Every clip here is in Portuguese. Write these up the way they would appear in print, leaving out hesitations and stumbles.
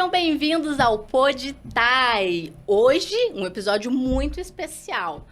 Sejam bem-vindos ao Podtai. Hoje, um episódio muito especial.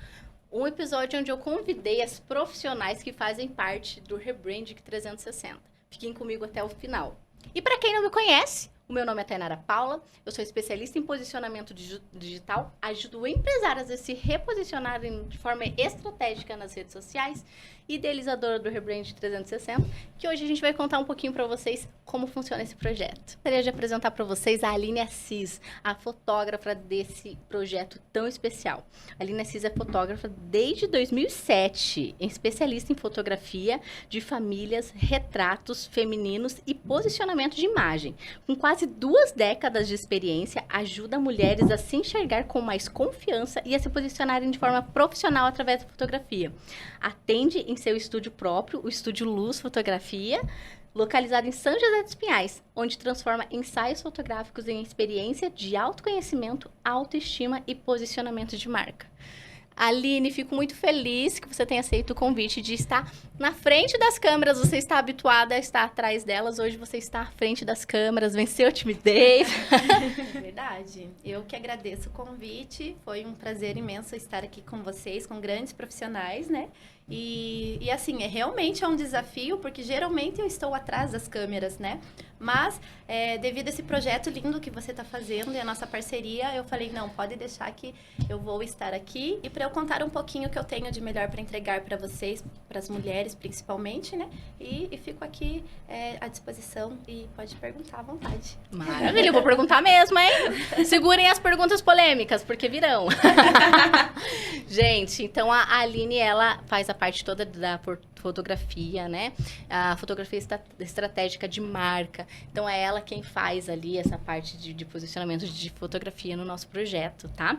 Um episódio onde eu convidei as profissionais que fazem parte do Rebranding 360. Fiquem comigo até o final. E para quem não me conhece, o meu nome é Tainara Paula, eu sou especialista em posicionamento digital, ajudo empresárias a se reposicionarem de forma estratégica nas redes sociais, idealizadora do Rebranding 360, que hoje a gente vai contar um pouquinho para vocês como funciona esse projeto. Gostaria de apresentar para vocês a Aline Assis, a fotógrafa desse projeto tão especial. A Aline Assis é fotógrafa desde 2007, especialista em fotografia de famílias, retratos femininos e posicionamento de imagem. Com quase 2 décadas de experiência, ajuda mulheres a se enxergar com mais confiança e a se posicionarem de forma profissional através da fotografia. Atende em seu estúdio próprio, o Estúdio Luz Fotografia, localizado em São José dos Pinhais, onde transforma ensaios fotográficos em experiência de autoconhecimento, autoestima e posicionamento de marca. Aline, fico muito feliz que você tenha aceito o convite de estar na frente das câmeras. Você está habituada a estar atrás delas. Hoje você está à frente das câmeras, venceu a timidez. É verdade. Eu que agradeço o convite. Foi um prazer imenso estar aqui com vocês, com grandes profissionais, né? E assim, realmente é um desafio, porque geralmente eu estou atrás das câmeras, né? Mas, devido a esse projeto lindo que você está fazendo e a nossa parceria, eu falei, não, pode deixar que eu vou estar aqui. E para eu contar um pouquinho o que eu tenho de melhor para entregar para vocês, para as mulheres principalmente, né? E fico aqui à disposição e pode perguntar à vontade. Maravilha, eu vou perguntar mesmo, hein? Segurem as perguntas polêmicas, porque virão. Gente, então a Aline, ela faz a parte toda da fotografia, né? A fotografia estratégica de marca. Então, é ela quem faz ali essa parte de posicionamento de fotografia no nosso projeto, tá?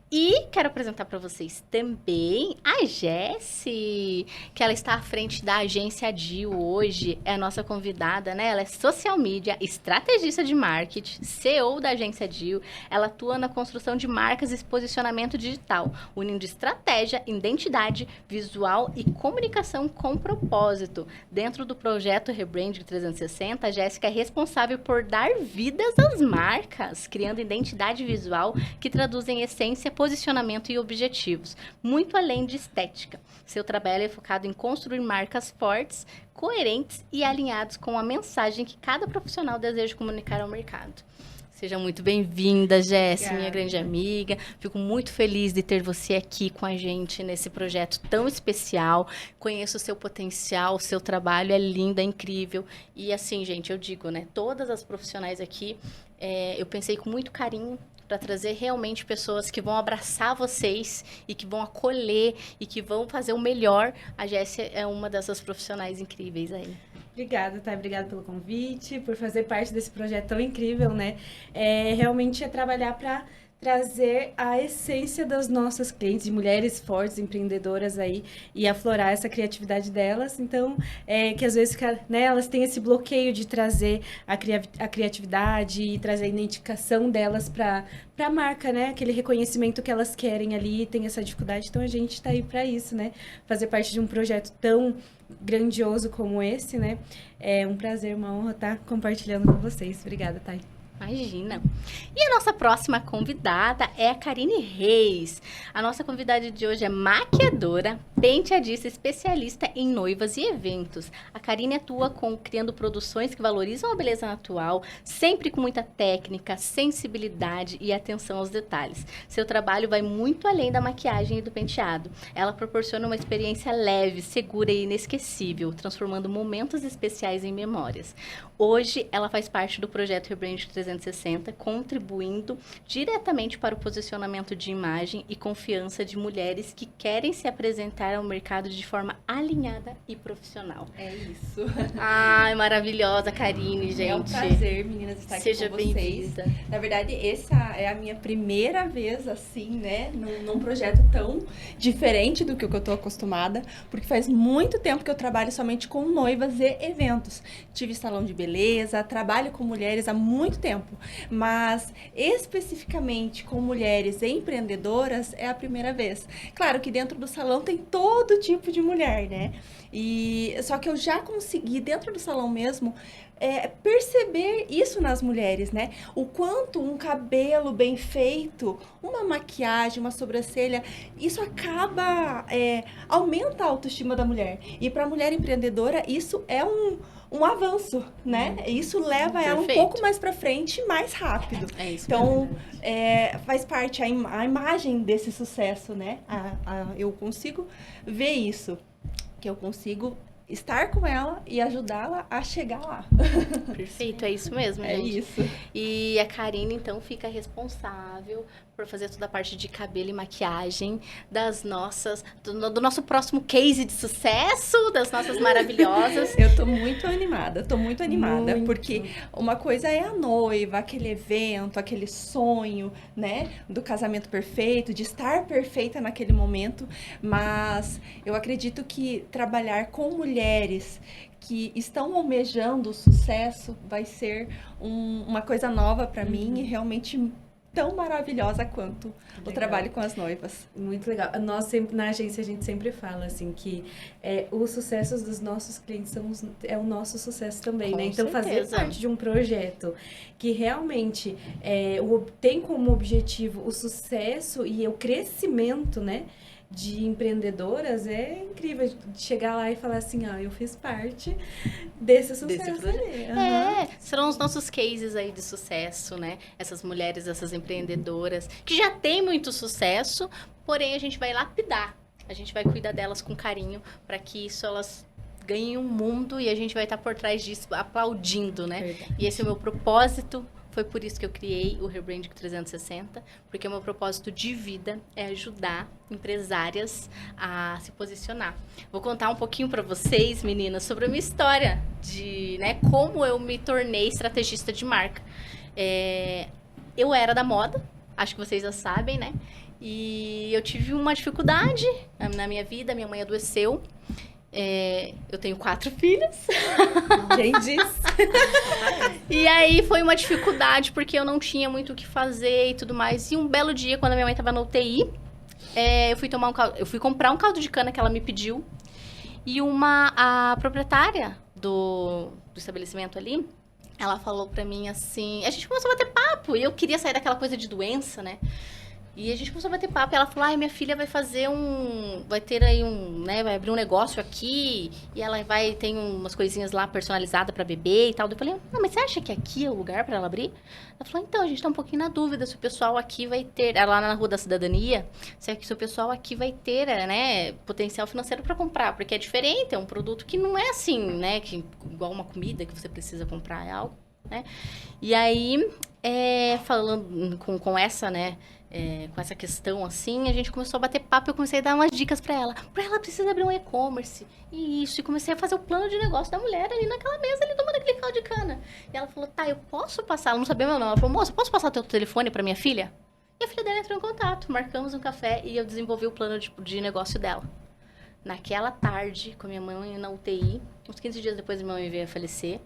E quero apresentar para vocês também a Jessi, que ela está à frente da agência DIU hoje, é a nossa convidada, né? Ela é social media, estrategista de marketing, CEO da agência DIU. Ela atua na construção de marcas e posicionamento digital, unindo estratégia, identidade, visual e comunicação com propósito. Dentro do projeto Rebranding 360, a Jéssica é responsável por dar vidas às marcas, criando identidade visual que traduzem essência, posicionamento e objetivos, muito além de estética. Seu trabalho é focado em construir marcas fortes, coerentes e alinhados com a mensagem que cada profissional deseja comunicar ao mercado. Seja muito bem-vinda, Jéssica, minha grande amiga. Fico muito feliz de ter você aqui com a gente nesse projeto tão especial. Conheço o seu potencial, o seu trabalho é lindo, é incrível. E assim, gente, eu digo, né? Todas as profissionais aqui, eu pensei com muito carinho para trazer realmente pessoas que vão abraçar vocês e que vão acolher e que vão fazer o melhor. A Jéssica é uma dessas profissionais incríveis aí. Obrigada, Thay. Obrigada pelo convite, por fazer parte desse projeto tão incrível, né? Realmente é trabalhar para trazer a essência das nossas clientes, de mulheres fortes, empreendedoras aí, e aflorar essa criatividade delas. Então, que às vezes, né, elas têm esse bloqueio de trazer a criatividade e trazer a identificação delas para a marca, né? Aquele reconhecimento que elas querem ali, tem essa dificuldade. Então, a gente está aí para isso, né? Fazer parte de um projeto tão grandioso como esse, né? É um prazer, uma honra estar compartilhando com vocês. Obrigada, Thay. Imagina! E a nossa próxima convidada é a Karine Reis. A nossa convidada de hoje é maquiadora, penteadista, especialista em noivas e eventos. A Karine atua criando produções que valorizam a beleza natural, sempre com muita técnica, sensibilidade e atenção aos detalhes. Seu trabalho vai muito além da maquiagem e do penteado. Ela proporciona uma experiência leve, segura e inesquecível, transformando momentos especiais em memórias. Hoje, ela faz parte do projeto Rebranding 360, contribuindo diretamente para o posicionamento de imagem e confiança de mulheres que querem se apresentar ao mercado de forma alinhada e profissional. É isso. Ai, maravilhosa, Karine, gente. É um prazer, meninas, estar aqui Seja com vocês. bem-vinda. Na verdade, essa é a minha primeira vez, assim, né, num projeto tão diferente do que eu tô acostumada, porque faz muito tempo que eu trabalho somente com noivas e eventos. Tive salão de beleza, trabalho com mulheres há muito tempo. tempo. Mas, especificamente com mulheres empreendedoras, é a primeira vez. Claro que dentro do salão tem todo tipo de mulher, né? Só que eu já consegui, dentro do salão mesmo, perceber isso nas mulheres, né? O quanto um cabelo bem feito, uma maquiagem, uma sobrancelha, isso aumenta a autoestima da mulher. E para a mulher empreendedora, isso é um avanço, né? Isso leva ela um pouco mais para frente, mais rápido. É isso. Então, faz parte a imagem desse sucesso, né? Eu consigo ver isso, que eu consigo estar com ela e ajudá-la a chegar lá. Perfeito, é isso mesmo, É gente. isso. E a Karine, então, fica responsável por fazer toda a parte de cabelo e maquiagem do nosso próximo case de sucesso, das nossas maravilhosas. Eu tô muito animada, Muito. porque uma coisa é a noiva, aquele evento, aquele sonho, né, do casamento perfeito, de estar perfeita naquele momento, mas eu acredito que trabalhar com mulheres que estão almejando o sucesso vai ser uma coisa nova para mim e realmente tão maravilhosa quanto o trabalho com as noivas. Muito legal. Nós sempre, na agência, a gente sempre fala, assim, que os sucessos dos nossos clientes é o nosso sucesso também, Com né? Então, fazer certeza. parte de um projeto que realmente tem como objetivo o sucesso e o crescimento, né? De empreendedoras, é incrível de chegar lá e falar assim, eu fiz parte desse sucesso projeto. ali. Aham. Serão os nossos cases aí de sucesso, né? Essas mulheres, essas empreendedoras, que já têm muito sucesso, porém a gente vai lapidar. A gente vai cuidar delas com carinho, para que isso elas ganhem um mundo e a gente vai estar por trás disso aplaudindo, né? Verdade. E esse é o meu propósito. Foi por isso que eu criei o Rebranding 360, porque o meu propósito de vida é ajudar empresárias a se posicionar. Vou contar um pouquinho para vocês, meninas, sobre a minha história de, né, como eu me tornei estrategista de marca. Eu era da moda, acho que vocês já sabem, né? E eu tive uma dificuldade na minha vida, minha mãe adoeceu. Eu tenho 4 filhos. Quem disse? E aí foi uma dificuldade, porque eu não tinha muito o que fazer e tudo mais. E um belo dia, quando a minha mãe tava na UTI, eu fui comprar um caldo de cana que ela me pediu. E a proprietária do estabelecimento ali, ela falou pra mim assim... A gente começou a bater papo e eu queria sair daquela coisa de doença, né? E a gente começou a bater papo e ela falou, minha filha vai fazer vai ter aí né, vai abrir um negócio aqui e ela tem umas coisinhas lá personalizadas pra bebê e tal. Eu falei, mas você acha que aqui é o lugar pra ela abrir? Ela falou, então, a gente tá um pouquinho na dúvida se o pessoal aqui vai ter, lá na Rua da Cidadania, se o pessoal aqui vai ter, né, potencial financeiro pra comprar, porque é diferente, é um produto que não é assim, né, igual uma comida que você precisa comprar, é algo, né? E aí, falando com essa, né, com essa questão assim, a gente começou a bater papo e eu comecei a dar umas dicas pra ela. Ela precisa abrir um e-commerce. E comecei a fazer o plano de negócio da mulher ali naquela mesa, ali tomando aquele caldo de cana. E ela falou, eu posso passar? Ela não sabia meu nome. Ela falou, moça, posso passar o teu telefone pra minha filha? E a filha dela entrou em contato, marcamos um café e eu desenvolvi o plano de negócio dela. Naquela tarde, com a minha mãe na UTI, uns 15 dias depois minha mãe veio a falecer.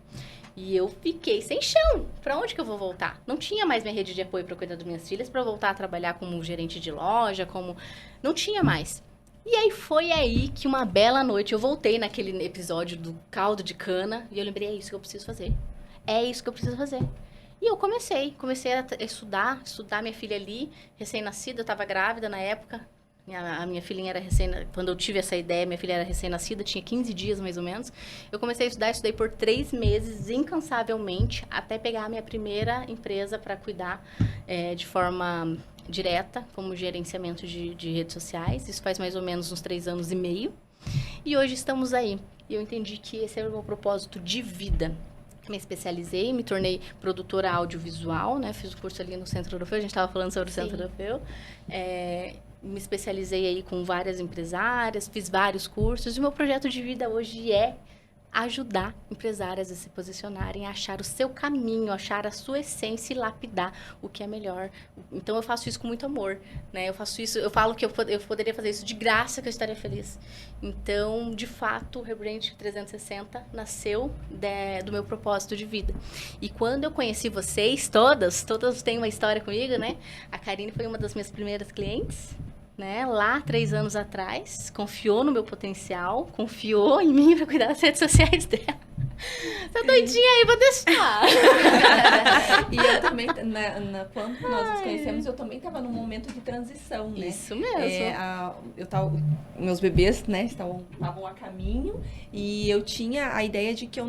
E eu fiquei sem chão. Pra onde que eu vou voltar? Não tinha mais minha rede de apoio pra cuidar das minhas filhas, pra voltar a trabalhar como gerente de loja, não tinha mais. E aí foi aí que uma bela noite eu voltei naquele episódio do caldo de cana e eu lembrei, é isso que eu preciso fazer. É isso que eu preciso fazer. E eu comecei a estudar minha filha ali, recém-nascida, eu tava grávida na época. A minha filhinha era quando eu tive essa ideia, minha filha era recém-nascida, tinha 15 dias mais ou menos. Eu comecei a estudei por 3 meses, incansavelmente, até pegar a minha primeira empresa para cuidar de forma direta, como gerenciamento de redes sociais. Isso faz mais ou menos uns 3 anos e meio. E hoje estamos aí. E eu entendi que esse era o meu propósito de vida. Me especializei, me tornei produtora audiovisual, né? Fiz o curso ali no Centro Europeu, a gente estava falando sobre o Centro Europeu. Me especializei aí com várias empresárias, fiz vários cursos. E o meu projeto de vida hoje é ajudar empresárias a se posicionarem, a achar o seu caminho, achar a sua essência e lapidar o que é melhor. Então, eu faço isso com muito amor, né? Eu faço isso, eu falo que eu poderia fazer isso de graça, que eu estaria feliz. Então, de fato, o Rebrand 360 nasceu do meu propósito de vida. E quando eu conheci vocês, todas têm uma história comigo, né? A Karine foi uma das minhas primeiras clientes. Né, lá 3 anos atrás, confiou no meu potencial, confiou em mim para cuidar das redes sociais dela. Tá doidinha aí, vou deixar. E eu também, quando nós nos conhecemos, eu também estava num momento de transição, né? Isso mesmo. Meus bebês, né, estavam a caminho e eu tinha a ideia de que eu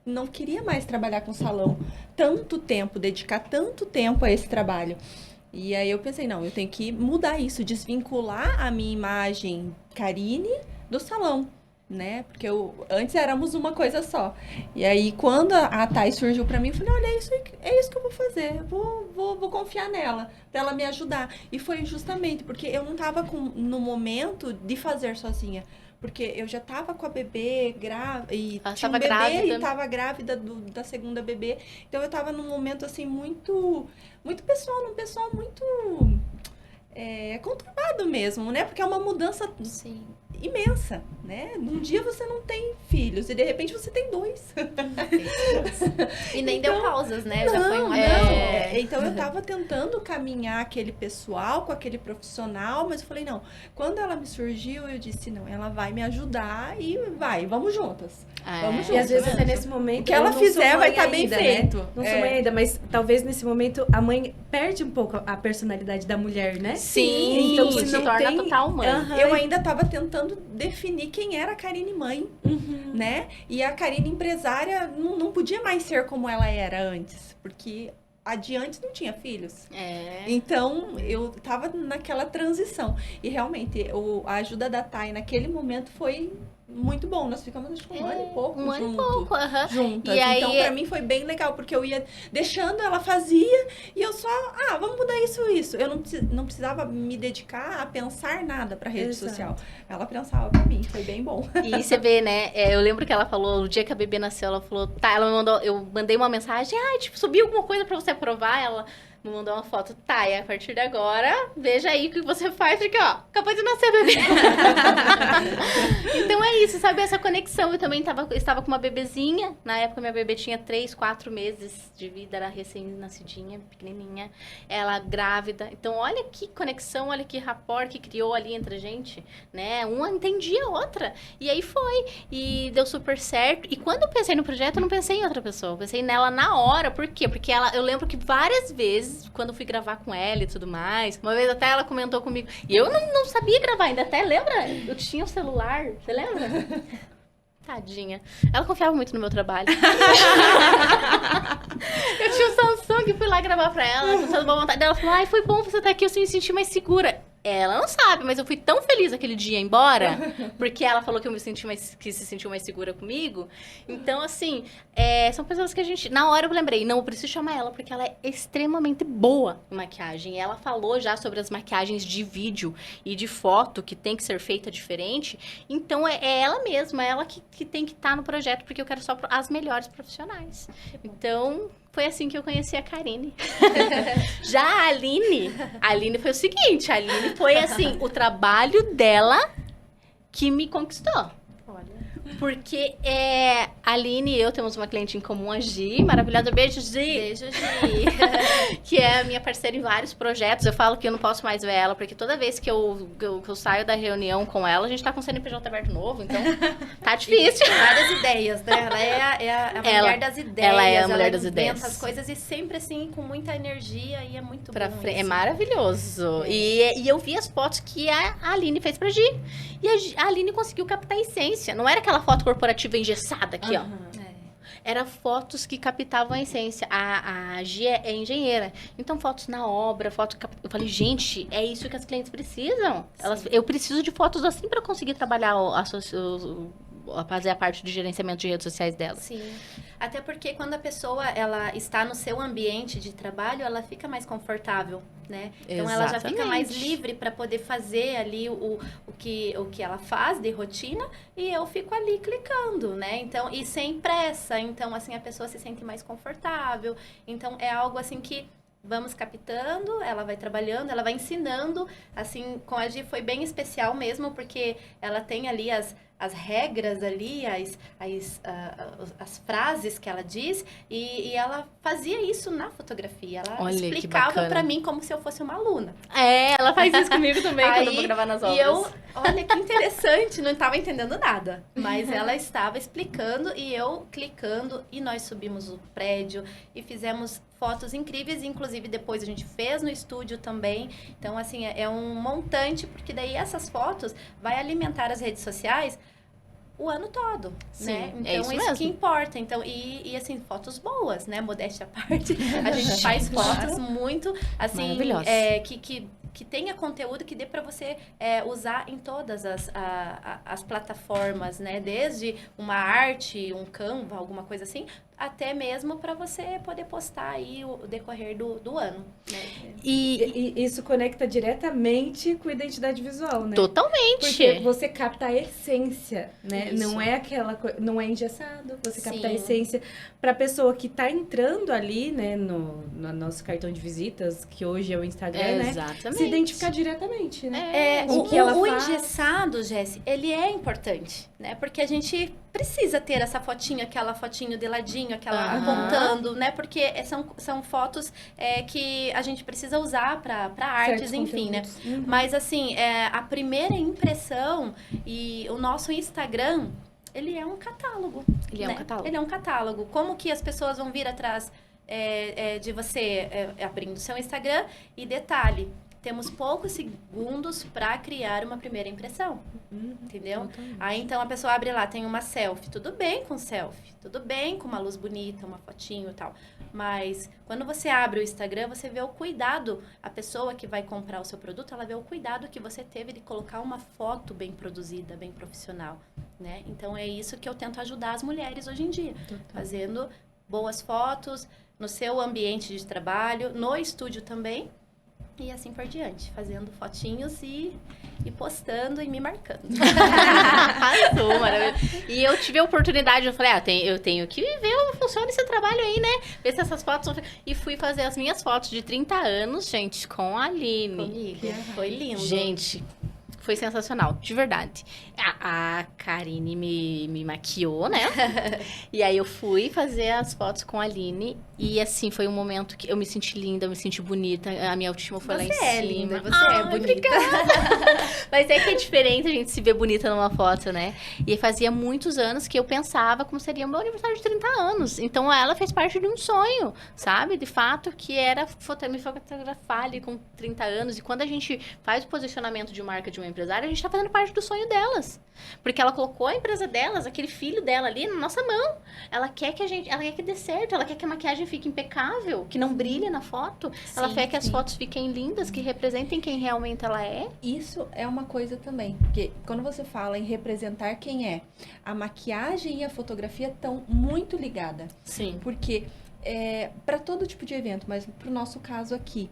não queria mais trabalhar com salão tanto tempo, dedicar tanto tempo a esse trabalho. E aí eu pensei, não, eu tenho que mudar isso, desvincular a minha imagem Karine do salão, né? Porque antes éramos uma coisa só. E aí quando a Thay surgiu pra mim, eu falei, olha, é isso que eu vou fazer, vou confiar nela, pra ela me ajudar. E foi justamente porque eu não tava no momento de fazer sozinha. Porque eu já tava com a bebê grávida, e tinha um bebê grávida. E tava grávida da segunda bebê. Então eu tava num momento assim muito pessoal, muito conturbado mesmo, né? Porque é uma mudança imensa, né? Num dia você não tem filhos e de repente você tem 2. E nem deu pausas, né? Já foi Então eu tava tentando caminhar aquele pessoal com aquele profissional, mas eu falei, não, quando ela me surgiu, eu disse, não, ela vai me ajudar e vamos juntas. Vamos juntas. E às vezes até nesse momento, o que ela fizer vai estar bem feito. Né? Não sou mãe ainda, mas talvez nesse momento a mãe perde um pouco a personalidade da mulher, né? Sim, então se torna total mãe. Eu ainda tava tentando definir quem era a Karine mãe, né? E a Karine empresária não podia mais ser como ela era antes, porque adiante não tinha filhos. Então, eu tava naquela transição. E realmente, a ajuda da Thay naquele momento foi muito bom. Nós ficamos, acho que 1 ano e pouco juntas. E aí, então, pra mim foi bem legal, porque eu ia deixando, ela fazia, e eu só, vamos mudar isso. Eu não precisava me dedicar a pensar nada pra rede social. Ela pensava pra mim, foi bem bom. E você vê, né, eu lembro que ela falou, no dia que a bebê nasceu, ela falou, eu mandei uma mensagem, subiu alguma coisa pra você aprovar, ela me mandou uma foto, e a partir de agora, veja aí o que você faz, porque, acabou de nascer a bebê. Então é isso, sabe, essa conexão. Eu também estava com uma bebezinha, na época minha bebê tinha 3, 4 meses de vida, era recém-nascidinha, pequenininha, ela grávida. Então, olha que conexão, olha que rapport que criou ali entre a gente, né, uma entendia a outra, e aí foi, e deu super certo. E quando eu pensei no projeto, eu não pensei em outra pessoa, eu pensei nela na hora. Por quê? Porque eu lembro que várias vezes, quando eu fui gravar com ela e tudo mais, uma vez até ela comentou comigo, e eu não sabia gravar ainda, até lembra? Eu tinha um celular, você lembra? Tadinha. Ela confiava muito no meu trabalho. Eu tinha um Samsung, fui lá gravar pra ela, com toda boa vontade. Ela falou, foi bom você estar aqui, eu me senti mais segura. Ela não sabe, mas eu fui tão feliz aquele dia embora, porque ela falou que que se sentiu mais segura comigo. Então, assim, são pessoas que a gente... Na hora eu lembrei, não, eu preciso chamar ela, porque ela é extremamente boa em maquiagem. E ela falou já sobre as maquiagens de vídeo e de foto, que tem que ser feita diferente. Então, é ela mesma, é ela que tem que estar no projeto, porque eu quero só as melhores profissionais. Então... Foi assim que eu conheci a Karine. Já a Aline foi o seguinte, a Aline foi assim, o trabalho dela que me conquistou. Olha. Porque a Aline e eu temos uma cliente em comum, a Gi, maravilhosa. Beijo, Gi. Beijo, Gi. Que é a minha parceira em vários projetos. Eu falo que eu não posso mais ver ela, porque toda vez que eu saio da reunião com ela, a gente tá com o CNPJ aberto novo, então tá difícil. Várias ideias, né? Ela é a mulher das ideias. Ela é a mulher das ideias. Ela inventa as coisas e sempre assim, com muita energia, e é muito bom É maravilhoso. E eu vi as fotos que a Aline fez pra Gi. E a Aline conseguiu captar a essência. Não era aquela foto corporativa engessada aqui, ó. Era fotos que captavam a essência. A Gi é engenheira. Então, fotos na obra, eu falei, gente, é isso que as clientes precisam. Eu preciso de fotos assim para conseguir trabalhar fazer a parte de gerenciamento de redes sociais dela. Sim. Até porque quando a pessoa ela está no seu ambiente de trabalho, ela fica mais confortável, né? Então ela já fica mais Exatamente. livre para poder fazer ali o que ela faz de rotina e eu fico ali clicando, né? Então, e sem pressa. Então, assim, a pessoa se sente mais confortável. Então, é algo assim que vamos captando, ela vai trabalhando, ela vai ensinando. Assim, com a Gi foi bem especial mesmo, porque ela tem ali as regras ali, as frases que ela diz, e ela fazia isso na fotografia. Ela Olha, que explicava bacana. para mim como se eu fosse uma aluna. Ela faz isso comigo também quando eu vou Aí, gravar nas obras. E eu, olha que interessante, não estava entendendo nada. Mas ela estava explicando e eu clicando, e nós subimos o prédio e fizemos fotos incríveis, inclusive depois a gente fez no estúdio também. Então, assim, é um montante, porque daí essas fotos vai alimentar as redes sociais o ano todo, Sim, né? Então, é isso isso mesmo. que importa. Então, e assim, fotos boas, né? Modéstia à parte. A gente faz fotos muito, assim, Maravilhosas. que tenha conteúdo que dê para você usar em todas as plataformas, né? Desde uma arte, um Canva, alguma coisa assim, até mesmo para você poder postar aí o decorrer do ano, né? E E isso conecta diretamente com a identidade visual, né? totalmente. Porque você capta a essência, né? Isso. Não é aquela não é engessado, você capta a Sim. essência para a pessoa que tá entrando ali, né, no nosso cartão de visitas, que hoje é o Instagram, né? Exatamente. Se identificar diretamente, né? Com O, o que ela o faz. engessado, Jéssica, ele é importante, né? Porque a gente precisa ter essa fotinho, aquela fotinho de ladinho, aquela Aham. apontando, né? Porque são fotos que a gente precisa usar para artes, Certos enfim, né? conteúdos. Uhum. Mas, assim, a primeira impressão e o nosso Instagram, ele é um catálogo. Ele é um né? catálogo. Ele é um catálogo. Como que as pessoas vão vir atrás de você abrindo seu Instagram? E detalhe, temos poucos segundos para criar uma primeira impressão, entendeu? Aí, então, a pessoa abre lá, tem uma selfie. Tudo bem com selfie, tudo bem com uma luz bonita, uma fotinho e tal. Mas, quando você abre o Instagram, você vê o cuidado. A pessoa que vai comprar o seu produto, ela vê o cuidado que você teve de colocar uma foto bem produzida, bem profissional, né? Então, é isso que eu tento ajudar as mulheres hoje em dia. Fazendo boas fotos no seu ambiente de trabalho, no estúdio também. E assim por diante, fazendo fotinhos e postando e me marcando. Arrasou, maravilhoso. E eu tive a oportunidade, eu falei, eu tenho que ver como funciona esse trabalho aí, né? Ver se essas fotos... E fui fazer as minhas fotos de 30 anos, gente, com a Aline. Comigo. Foi lindo. Gente, foi sensacional, de verdade. A Karine me maquiou, né? E aí eu fui fazer as fotos com a Aline. E assim, foi um momento que eu me senti linda, eu me senti bonita. A minha autoestima foi lá em Você cima. é linda, você é bonita. Mas é que é diferente a gente se ver bonita numa foto, né? E fazia muitos anos que eu pensava como seria o meu aniversário de 30 anos. Então ela fez parte de um sonho, sabe? De fato, que era me fotografar ali com 30 anos. E quando a gente faz o posicionamento de marca de uma empresária, a gente tá fazendo parte do sonho delas. Porque ela colocou a empresa delas, aquele filho dela ali na nossa mão. Ela quer que dê certo, ela quer que a maquiagem fique impecável, que não brilhe na foto. Ela quer que as fotos fiquem lindas, que representem quem realmente ela é. Isso é uma coisa também, porque quando você fala em representar quem é, a maquiagem e a fotografia estão muito ligadas. Sim. Porque para todo tipo de evento, mas para o nosso caso aqui,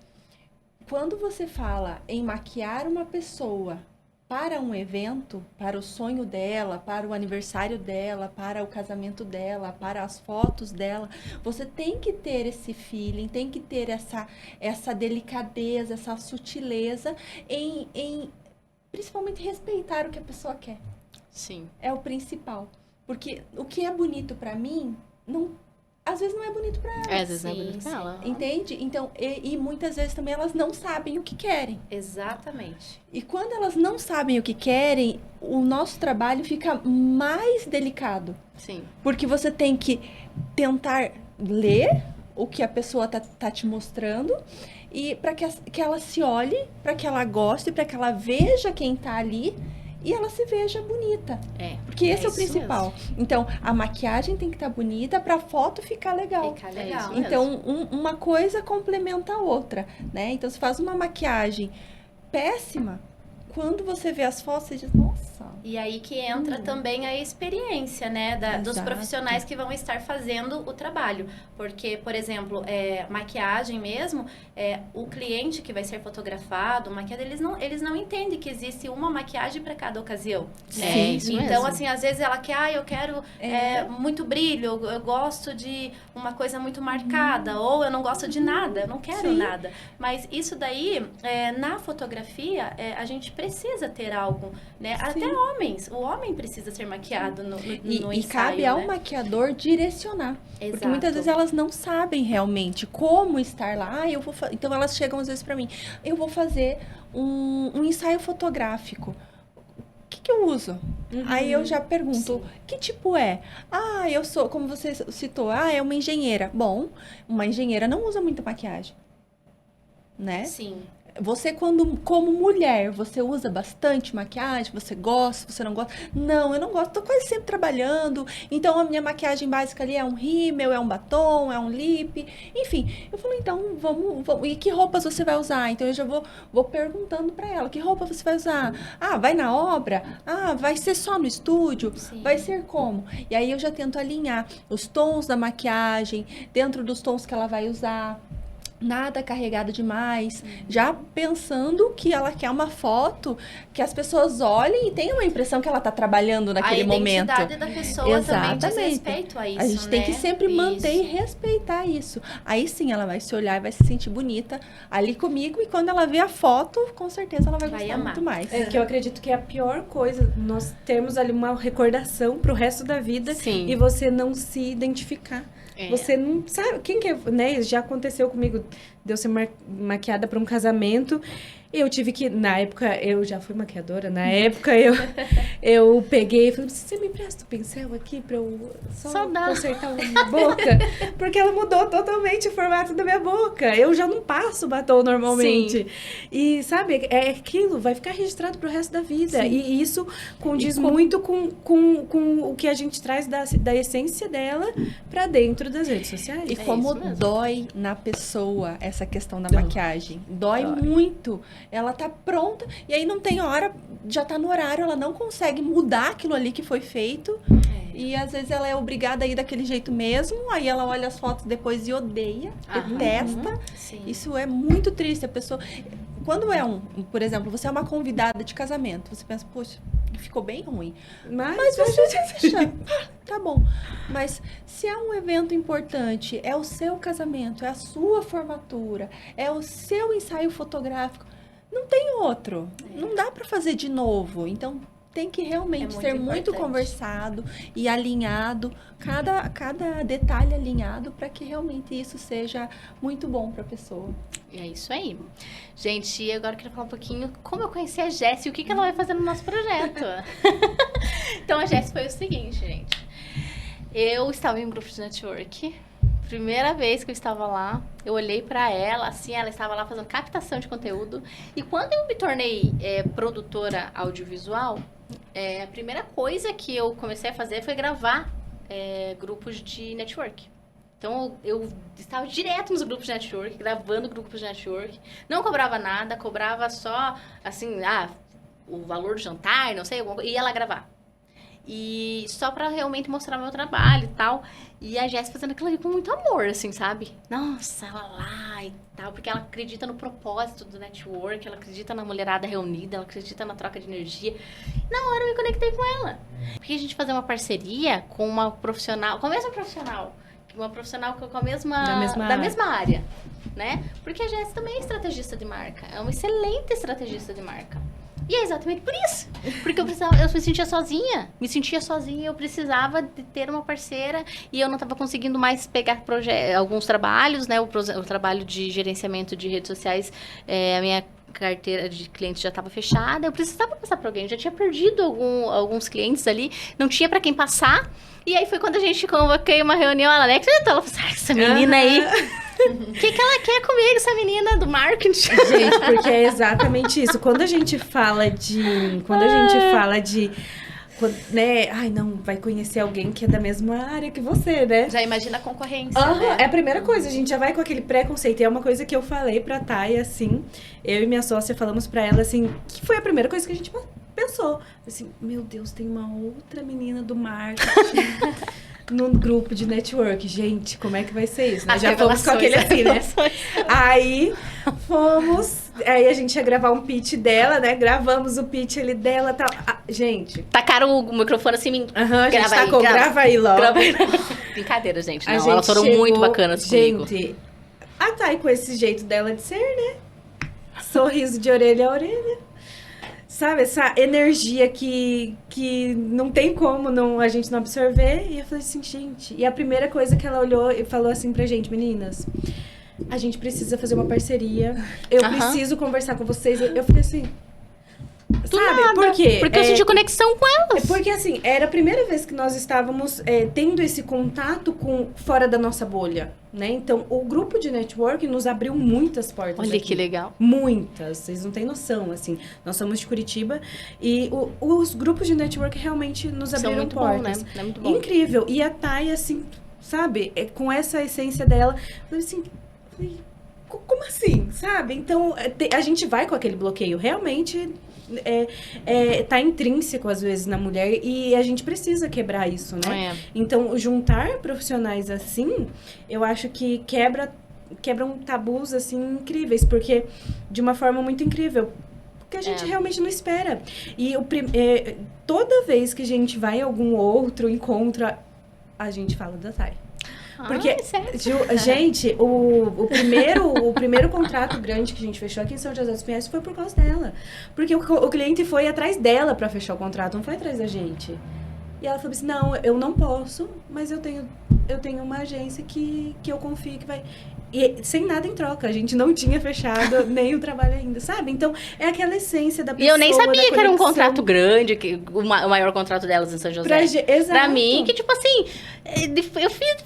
quando você fala em maquiar uma pessoa para um evento, para o sonho dela, para o aniversário dela, para o casamento dela, para as fotos dela, você tem que ter esse feeling, tem que ter essa delicadeza, essa sutileza em principalmente respeitar o que a pessoa quer. Sim. É o principal. Porque o que é bonito para mim, às vezes não é bonito para ela. Às vezes não é bonito pra ela. Entende? Então, e muitas vezes também elas não sabem o que querem. Exatamente. E quando elas não sabem o que querem, o nosso trabalho fica mais delicado. Sim. Porque você tem que tentar ler o que a pessoa tá te mostrando e para que ela se olhe, para que ela goste, para que ela veja quem tá ali e ela se veja bonita. Porque esse é o isso principal. Então, a maquiagem tem que estar bonita para a foto ficar legal. Fica legal. isso. Então, uma coisa complementa a outra, né? Então, se faz uma maquiagem péssima, quando você vê as fotos, você diz, nossa. E aí que entra também a experiência, né, dos Exato. profissionais que vão estar fazendo o trabalho. Porque, por exemplo, maquiagem mesmo, o cliente que vai ser fotografado, maquiado, eles não entendem que existe uma maquiagem para cada ocasião. Né? Isso Então, mesmo. assim, às vezes ela quer, eu quero muito brilho, eu gosto de uma coisa muito marcada, ou eu não gosto de nada, eu não quero nada. Mas isso daí, na fotografia, a gente precisa ter algo, né? Até homens, o homem precisa ser maquiado no ensaio, E cabe ao né? maquiador direcionar. Porque Exato. muitas vezes elas não sabem realmente como estar lá. Então elas chegam às vezes pra mim, eu vou fazer um ensaio fotográfico. O que eu uso? Aí eu já pergunto, que tipo é? Eu sou, como você citou, é uma engenheira. Bom, uma engenheira não usa muita maquiagem, né? Sim. Você, como mulher, você usa bastante maquiagem? Você gosta? Você não gosta? Não, eu não gosto. Tô quase sempre trabalhando. Então, a minha maquiagem básica ali é um rímel, é um batom, é um lip. Enfim, eu falo, então, vamos. E que roupas você vai usar? Então, eu já vou perguntando pra ela. Que roupa você vai usar? Vai na obra? Vai ser só no estúdio? Sim. Vai ser como? E aí, eu já tento alinhar os tons da maquiagem dentro dos tons que ela vai usar. Nada carregado demais, já pensando que ela quer uma foto que as pessoas olhem e tenham a impressão que ela está trabalhando naquele momento. A identidade da pessoa também diz Exatamente. respeito a isso, A gente tem que sempre manter e respeitar isso. Aí sim, ela vai se olhar e vai se sentir bonita ali comigo, e quando ela ver a foto, com certeza ela vai gostar amar. muito mais. Que eu acredito que é a pior coisa, nós termos ali uma recordação pro resto da vida Sim. e você não se identificar. É. Você não sabe quem que é, né? Já aconteceu comigo de eu ser maquiada para um casamento. Eu tive que, na época, eu já fui maquiadora, na época eu peguei e falei, você me empresta o pincel aqui pra eu só dar. consertar a minha boca? Porque ela mudou totalmente o formato da minha boca. Eu já não passo batom normalmente. Sim. E, sabe, é aquilo, vai ficar registrado pro resto da vida. Sim. E isso condiz muito com o que a gente traz da essência dela pra dentro das redes sociais. E como isso mesmo. dói na pessoa essa questão da maquiagem. Dói muito. Ela tá pronta e aí não tem hora, já tá no horário, ela não consegue mudar aquilo ali que foi feito. E às vezes ela é obrigada a ir daquele jeito mesmo, aí ela olha as fotos depois e odeia, detesta. Sim. Isso é muito triste. A pessoa, quando por exemplo, você é uma convidada de casamento, você pensa, poxa, ficou bem ruim. Mas você acha, tá bom. Mas se é um evento importante, é o seu casamento, é a sua formatura, é o seu ensaio fotográfico, não tem outro. Não dá pra fazer de novo. Então, tem que realmente ser muito importante. Conversado e alinhado, cada detalhe alinhado, para que realmente isso seja muito bom para a pessoa. É isso aí. Gente, agora eu queria falar um pouquinho como eu conheci a Jéssica e o que ela vai fazer no nosso projeto. Então, a Jéssica foi o seguinte, gente. Eu estava em um grupo de network. Primeira vez que eu estava lá, eu olhei pra ela, assim, ela estava lá fazendo captação de conteúdo. E quando eu me tornei produtora audiovisual, a primeira coisa que eu comecei a fazer foi gravar grupos de network. Então, eu estava direto nos grupos de network, gravando grupos de network. Não cobrava nada, cobrava só, assim, o valor do jantar, não sei, e ia lá gravar. E só pra realmente mostrar meu trabalho e tal. E a Jéssica fazendo aquilo ali com muito amor, assim, sabe? Nossa, ela lá e tal. Porque ela acredita no propósito do network, ela acredita na mulherada reunida, ela acredita na troca de energia. E na hora eu me conectei com ela. Porque a gente fazer uma parceria com uma profissional, com a mesma profissional. Uma profissional com a da mesma área, né? Porque a Jéssica também é estrategista de marca. É uma excelente estrategista de marca. E é exatamente por isso. Porque eu me sentia sozinha. Eu precisava de ter uma parceira. E eu não estava conseguindo mais pegar alguns trabalhos, né? O trabalho de gerenciamento de redes sociais, a minha carteira de clientes já estava fechada. Eu precisava passar para alguém. Eu já tinha perdido alguns clientes ali. Não tinha para quem passar. E aí foi quando a gente convoquei uma reunião. Ela falou assim, essa menina aí... O que ela quer comigo, essa menina do marketing? Gente, porque é exatamente isso. Quando a gente fala de né? Ai, não, vai conhecer alguém que é da mesma área que você, né? Já imagina a concorrência, Aham, né? é a primeira coisa, a gente já vai com aquele preconceito. E é uma coisa que eu falei pra Thay, assim, eu e minha sócia falamos pra ela, assim, que foi a primeira coisa que a gente pensou. Assim, meu Deus, tem uma outra menina do marketing no grupo de network. Gente, como é que vai ser isso? Nós já fomos com aquele assim, né? Aí a gente ia gravar um pitch dela, né? Gravamos o pitch ali dela e tal. Gente. Tacaram o microfone assim, A gente tacou, grava aí logo. Brincadeira, gente. Não, A gente elas foram chegou, muito bacanas comigo. Gente, a Thay com esse jeito dela de ser, né? Sorriso de orelha a orelha. Sabe, essa energia que não tem como a gente não absorver. E eu falei assim, gente... E a primeira coisa que ela olhou e falou assim pra gente, meninas... A gente precisa fazer uma parceria. Eu preciso conversar com vocês. Eu falei assim... Sabe, nada. por quê? Porque eu senti conexão com elas. Porque, assim, era a primeira vez que nós estávamos tendo esse contato com fora da nossa bolha, né? Então, o grupo de network nos abriu muitas portas. Olha aqui. que legal. Muitas. Vocês não têm noção, assim. Nós somos de Curitiba e os grupos de network realmente nos São abriram muito portas. bom, né? É muito bom. Incrível. E a Thay, assim, sabe? Com essa essência dela, eu falei assim... Como assim, sabe? Então, a gente vai com aquele bloqueio. Realmente... tá intrínseco às vezes na mulher e a gente precisa quebrar isso, né? Então, juntar profissionais assim, eu acho que quebram tabus assim incríveis, porque de uma forma muito incrível, porque a gente realmente não espera. E toda vez que a gente vai a algum outro encontro, a gente fala da Thay. Porque, gente, o primeiro contrato grande que a gente fechou aqui em São José dos Pinhais foi por causa dela. Porque o cliente foi atrás dela pra fechar o contrato, não foi atrás da gente. E ela falou assim, não, eu não posso, mas eu tenho uma agência que eu confio que vai... E sem nada em troca, a gente não tinha fechado nem o trabalho ainda, sabe? Então, é aquela essência da pessoa. E eu nem sabia que era um conexão. contrato grande, o maior contrato delas em São José. Exato. Pra mim, que tipo assim, eu fiz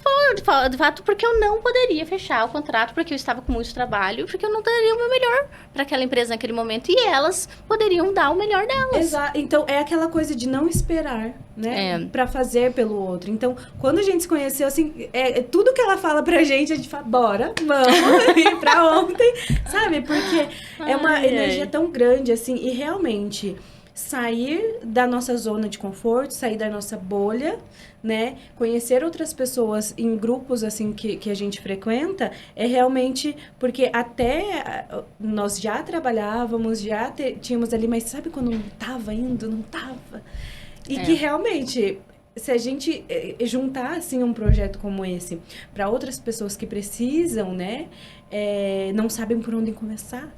de fato porque eu não poderia fechar o contrato, porque eu estava com muito trabalho, porque eu não daria o meu melhor para aquela empresa naquele momento, e elas poderiam dar o melhor delas. Exato. Então, é aquela coisa de não esperar, né? Pra fazer pelo outro. Então, quando a gente se conheceu, assim, tudo que ela fala pra gente, a gente fala, bora, vamos ir pra ontem, sabe? Porque é uma energia tão grande, assim, e realmente sair da nossa zona de conforto, sair da nossa bolha, né? Conhecer outras pessoas em grupos, assim, que a gente frequenta, é realmente... Porque até nós já trabalhávamos, já tínhamos ali, mas sabe quando não tava indo, não tava? E que realmente... Se a gente juntar, assim, um projeto como esse para outras pessoas que precisam, né? Não sabem por onde começar,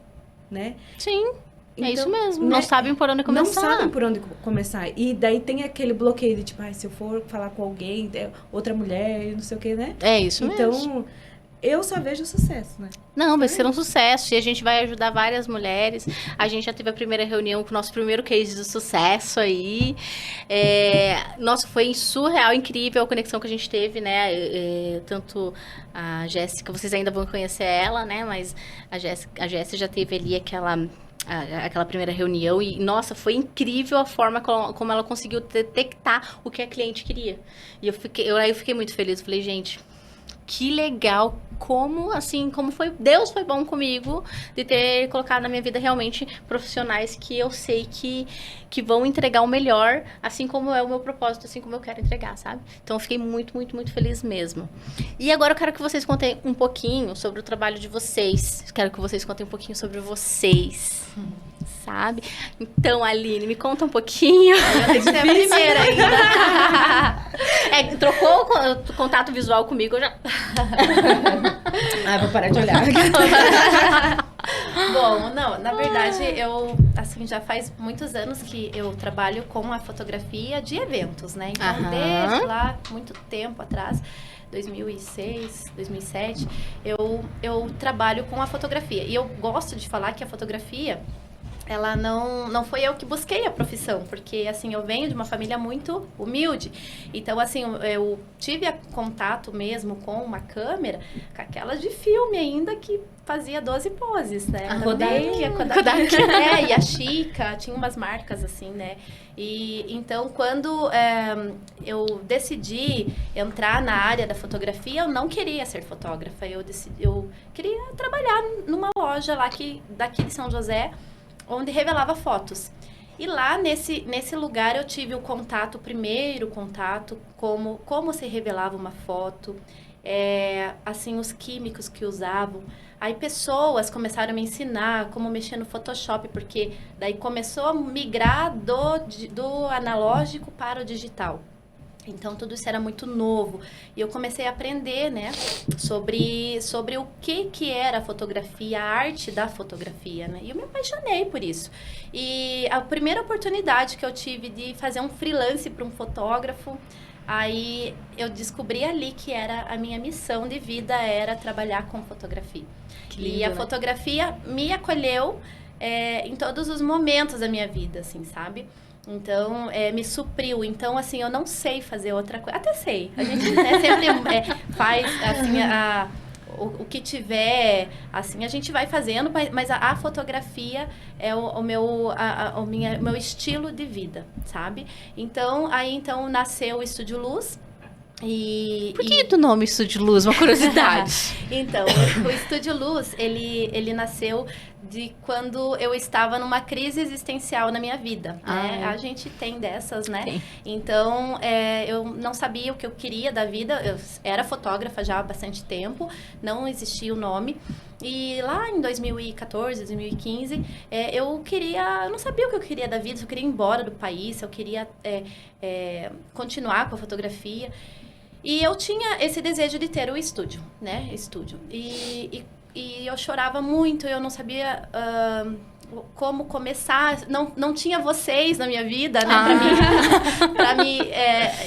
né? Sim, então, é isso mesmo. Né? Não sabem por onde começar. Não sabem por onde começar. E daí tem aquele bloqueio de, tipo, se eu for falar com alguém, outra mulher, não sei o que, né? É isso mesmo. Então, eu só vejo sucesso, né? Não, vai ser um sucesso. E a gente vai ajudar várias mulheres. A gente já teve a primeira reunião com o nosso primeiro case de sucesso aí. Nossa, foi surreal, incrível a conexão que a gente teve, né? Tanto a Jéssica, vocês ainda vão conhecer ela, né? Mas a Jéssica já teve ali aquela primeira reunião e, nossa, foi incrível a forma como ela conseguiu detectar o que a cliente queria. E eu fiquei muito feliz. Eu falei, gente... Que legal, como Deus foi bom comigo de ter colocado na minha vida realmente profissionais que eu sei que vão entregar o melhor, assim como é o meu propósito, assim como eu quero entregar, sabe? Então eu fiquei muito, muito, muito feliz mesmo. E agora eu quero que vocês contem um pouquinho sobre o trabalho de vocês. Quero que vocês contem um pouquinho sobre vocês. Sabe? Então, Aline, me conta um pouquinho. Eu tenho que ser a primeira ainda. Trocou o contato visual comigo, eu já... Vou parar de olhar. Bom, não, na verdade, eu, assim, já faz muitos anos que eu trabalho com a fotografia de eventos, né? Então, desde lá, muito tempo atrás, 2006, 2007, eu trabalho com a fotografia. E eu gosto de falar que a fotografia... ela não foi eu que busquei a profissão, porque, assim, eu venho de uma família muito humilde. Então, assim, eu tive contato mesmo com uma câmera, com aquelas de filme ainda, que fazia 12 poses, né? A Kodak. A Kodak. E a Chica, tinha umas marcas, assim, né? E, então, quando eu decidi entrar na área da fotografia, eu não queria ser fotógrafa. Eu queria trabalhar numa loja lá daqui de São José, onde revelava fotos. E lá, nesse lugar, eu tive o primeiro contato, como se revelava uma foto, assim, os químicos que usavam. Aí pessoas começaram a me ensinar como mexer no Photoshop, porque daí começou a migrar do analógico para o digital. Então, tudo isso era muito novo. E eu comecei a aprender, né, sobre o que era a fotografia, a arte da fotografia, né? E eu me apaixonei por isso. E a primeira oportunidade que eu tive de fazer um freelance para um fotógrafo, aí eu descobri ali que era a minha missão de vida, era trabalhar com fotografia. Que lindo, e a né? fotografia me acolheu em todos os momentos da minha vida, assim, sabe? Então, me supriu. Então, assim, eu não sei fazer outra coisa. Até sei. A gente, né, sempre faz, assim, o que tiver, assim, a gente vai fazendo, mas a fotografia é o meu estilo de vida, sabe? Então, então nasceu o Estúdio Luz. Por que do nome Estúdio Luz? Uma curiosidade. Então, o Estúdio Luz, ele nasceu de quando eu estava numa crise existencial na minha vida, né? A gente tem dessas, né? Tem. Então, eu não sabia o que eu queria da vida. Eu era fotógrafa já há bastante tempo, não existia o nome. E lá em 2014, 2015, eu não sabia o que eu queria da vida, se eu queria ir embora do país, se eu queria continuar com a fotografia. E eu tinha esse desejo de ter o estúdio, né? E eu chorava muito, eu não sabia como começar. Não tinha vocês na minha vida, né? Pra me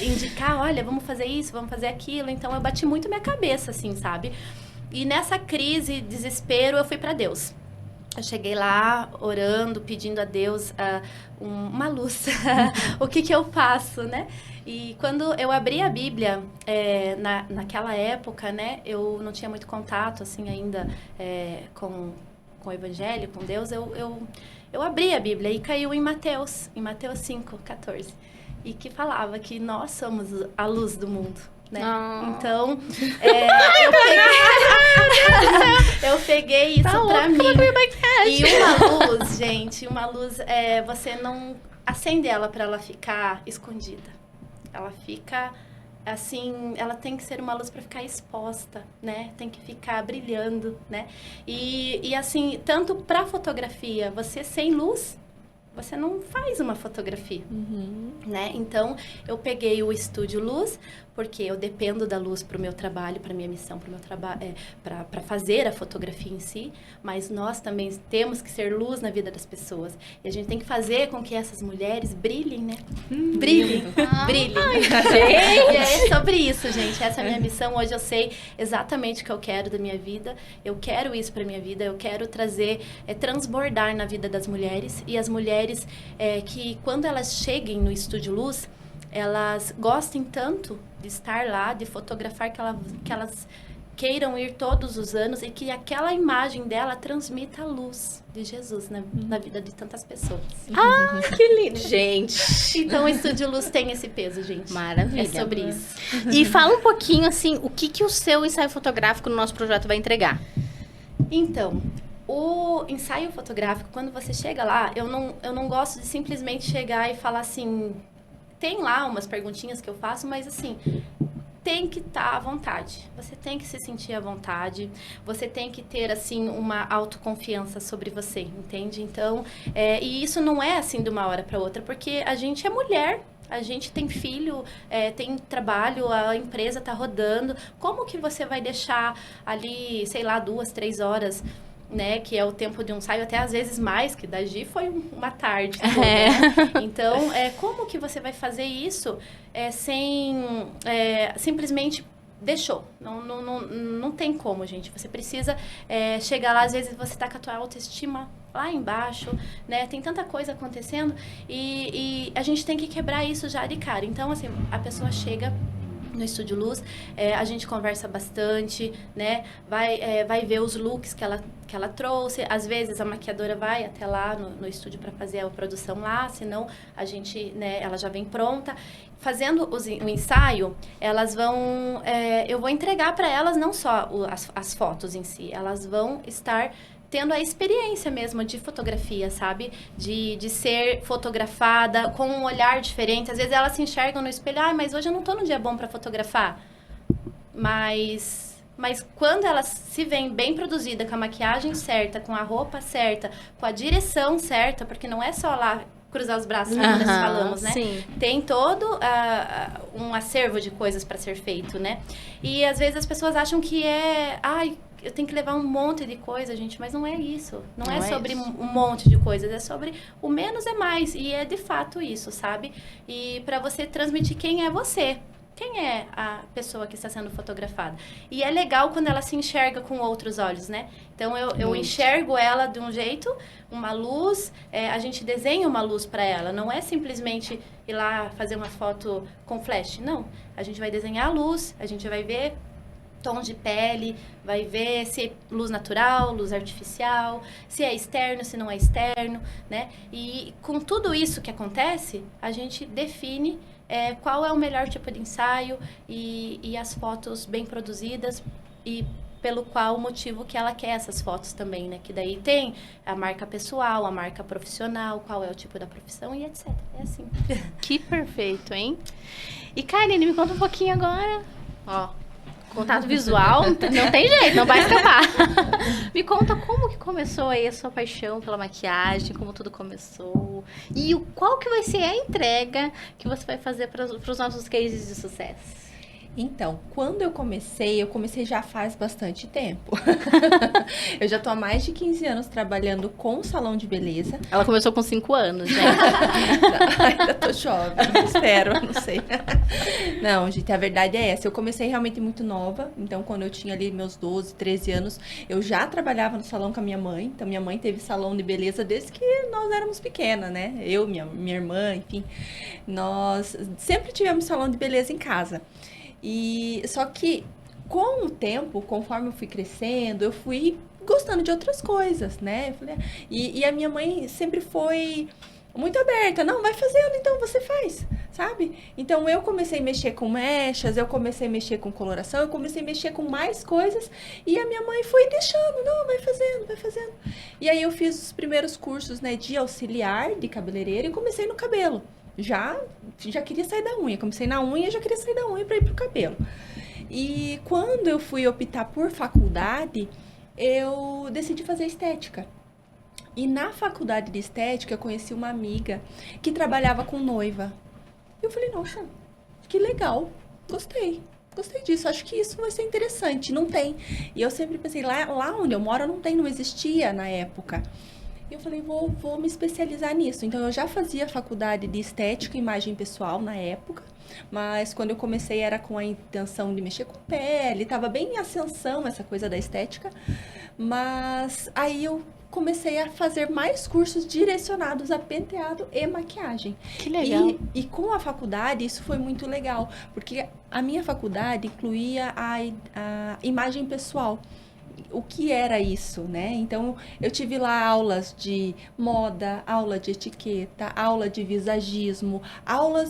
indicar, olha, vamos fazer isso, vamos fazer aquilo. Então, eu bati muito minha cabeça, assim, sabe? E nessa crise, desespero, eu fui pra Deus. Eu cheguei lá orando, pedindo a Deus uma luz. O que eu faço, né? E quando eu abri a Bíblia, naquela época, né? Eu não tinha muito contato, assim, ainda com o Evangelho, com Deus. Eu abri a Bíblia e caiu em Mateus 5:14. E que falava que nós somos a luz do mundo. Né? Então, eu peguei isso pra mim. E uma luz, gente, você não acende ela pra ela ficar escondida. Ela fica, assim, ela tem que ser uma luz pra ficar exposta, né? Tem que ficar brilhando, né? E assim, tanto pra fotografia, você sem luz, você não faz uma fotografia, né? Então, eu peguei o Estúdio Luz, porque eu dependo da luz para o meu trabalho, para minha missão, para o meu trabalho, para fazer a fotografia em si, mas nós também temos que ser luz na vida das pessoas. E a gente tem que fazer com que essas mulheres brilhem, né? Brilhem, brilhem. E é sobre isso, gente. Essa é a minha missão. Hoje eu sei exatamente o que eu quero da minha vida. Eu quero isso para minha vida. Eu quero trazer, transbordar na vida das mulheres. E as mulheres que, quando elas cheguem no Estúdio Luz, elas gostem tanto de estar lá, de fotografar, que elas queiram ir todos os anos e que aquela imagem dela transmita a luz de Jesus na vida de tantas pessoas. Que lindo, gente. Então, o Estúdio Luz tem esse peso, gente. Maravilha. É sobre isso. E fala um pouquinho, assim, o que o seu ensaio fotográfico no nosso projeto vai entregar? Então, o ensaio fotográfico, quando você chega lá, eu não gosto de simplesmente chegar e falar assim... Tem lá umas perguntinhas que eu faço, mas assim, tem que estar à vontade. Você tem que se sentir à vontade. Você tem que ter, assim, uma autoconfiança sobre você, entende? Então, e isso não é assim de uma hora para outra, porque a gente é mulher. A gente tem filho, tem trabalho, a empresa tá rodando. Como que você vai deixar ali, sei lá, 2, 3 horas... Né, que é o tempo de um ensaio, até às vezes mais, que da Gi foi uma tarde toda, né? Então, como que você vai fazer isso sem simplesmente deixou? Não tem como, gente. Você precisa chegar lá, às vezes você tá com a tua autoestima lá embaixo, né? Tem tanta coisa acontecendo e a gente tem que quebrar isso já de cara. Então, assim, a pessoa chega no Estúdio Luz, a gente conversa bastante, né? Vai ver os looks que ela trouxe. Às vezes a maquiadora vai até lá no estúdio para fazer a produção lá, senão a gente, né, ela já vem pronta. Fazendo o ensaio, elas vão... eu vou entregar para elas não só as fotos em si, elas vão estar tendo a experiência mesmo de fotografia, sabe? De ser fotografada com um olhar diferente. Às vezes elas se enxergam no espelho, mas hoje eu não tô num dia bom para fotografar. Mas quando elas se veem bem produzida, com a maquiagem certa, com a roupa certa, com a direção certa, porque não é só lá cruzar os braços, como nós falamos, né? Sim. Tem todo um acervo de coisas para ser feito, né? E às vezes as pessoas acham que eu tenho que levar um monte de coisa, gente, mas não é isso. Não é sobre isso. um monte de coisas, é sobre o menos é mais. E é de fato isso, sabe? E para você transmitir quem é você. Quem é a pessoa que está sendo fotografada? E é legal quando ela se enxerga com outros olhos, né? Então, eu enxergo ela de um jeito, uma luz, a gente desenha uma luz para ela. Não é simplesmente ir lá fazer uma foto com flash. Não. A gente vai desenhar a luz, a gente vai ver tons de pele, vai ver se é luz natural, luz artificial, se é externo, se não é externo, né? E com tudo isso que acontece, a gente define qual é o melhor tipo de ensaio e as fotos bem produzidas e pelo qual o motivo que ela quer essas fotos também, né? Que daí tem a marca pessoal, a marca profissional, qual é o tipo da profissão e etc. É assim. Que perfeito, hein? E Karine, me conta um pouquinho agora. Ó, contato visual, não tem jeito, não vai escapar. Me conta como que começou aí a sua paixão pela maquiagem, como tudo começou. E qual que vai ser a entrega que você vai fazer para os nossos cases de sucesso? Então, quando eu comecei já faz bastante tempo. Eu já tô há mais de 15 anos trabalhando com salão de beleza. Ela começou com 5 anos, gente. Ainda tô jovem, espero, não sei. Não, gente, a verdade é essa. Eu comecei realmente muito nova. Então, quando eu tinha ali meus 12, 13 anos, eu já trabalhava no salão com a minha mãe. Então, minha mãe teve salão de beleza desde que nós éramos pequenas, né? Eu, minha irmã, enfim. Nós sempre tivemos salão de beleza em casa. E só que com o tempo, conforme eu fui crescendo, eu fui gostando de outras coisas, né? Eu falei, e a minha mãe sempre foi muito aberta. Não, vai fazendo, então você faz, sabe? Então eu comecei a mexer com mechas, eu comecei a mexer com coloração, eu comecei a mexer com mais coisas e a minha mãe foi deixando, não, vai fazendo, vai fazendo. E aí eu fiz os primeiros cursos, né, de auxiliar de cabeleireiro e comecei no cabelo. Já queria sair da unha. Comecei na unha, já queria sair da unha para ir pro cabelo. E quando eu fui optar por faculdade, eu decidi fazer estética. E na faculdade de estética, eu conheci uma amiga que trabalhava com noiva. E eu falei, nossa, que legal, gostei disso, acho que isso vai ser interessante. Não tem. E eu sempre pensei, lá onde eu moro não existia na época. E eu falei, vou me especializar nisso. Então, eu já fazia faculdade de estética e imagem pessoal na época. Mas quando eu comecei era com a intenção de mexer com pele. Estava bem em ascensão essa coisa da estética. Mas aí eu comecei a fazer mais cursos direcionados a penteado e maquiagem. Que legal. E com a faculdade, isso foi muito legal. Porque a minha faculdade incluía a imagem pessoal. O que era isso, né? Então, eu tive lá aulas de moda, aula de etiqueta, aula de visagismo,